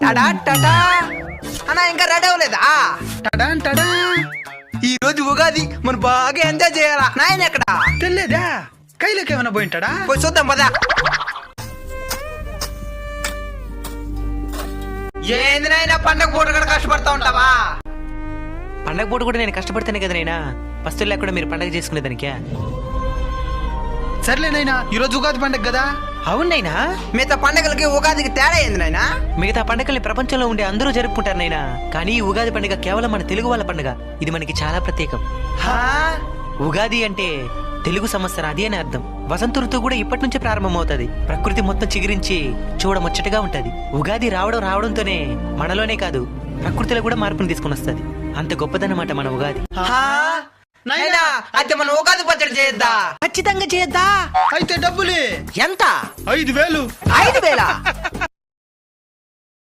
Ta-da ta-da అన్నా ఇంకా ready అవ్వలేదా? టడా టడా ఈ రోజు ఉగాది మనం బాగా ఎంజాయ్ చేయాలా. నాయన ఎక్కడ? తెలియదా? కైలోకి ఏమైనా పోయింటాడా? పోయి చూద్దాం పదా. ఏంది నాయనా పండగ పూట కూడా కష్టపడతా ఉంటావా? పండగ పూట కూడా నేను కష్టపడితేనే కదా నైనా ఫస్ట్ లేకుండా మీరు పండగ చేసుకునేదానికే. సర్లేనైనా ఈ రోజు ఉగాది పండగ కదా. అవునైనా మిగతా పండగలకి ఉగాదికి తేడా ఏంది నాయనా? మిగతా పండగల్ని ప్రపంచంలో ఉండే అందరూ జరుపుకుంటారు నైనా, కానీ ఈ ఉగాది పండుగ కేవలం మన తెలుగు వాళ్ళ పండుగ. ఇది మనకి చాలా ప్రత్యేకం. హా? ఉగాది అంటే తెలుగు సంవత్సరం అది అని అర్థం. వసంత ఋతువు కూడా ఇప్పటి నుంచే ప్రారంభమవుతుంది. ప్రకృతి మొత్తం చిగురించి చూడముచ్చటగా ఉంటది. ఉగాది రావడంతోనే మనలోనే కాదు ప్రకృతిలో కూడా మార్పుని తీసుకుని వస్తుంది. అంత గొప్పదన్నమాట మన ఉగాది. హా? నాయనా అయితే మనం ఉగాది పచ్చడి చేయొద్దా? ఖచ్చితంగా చేద్దా. అయితే డబ్బులే ఎంత? 5,000. 5,000?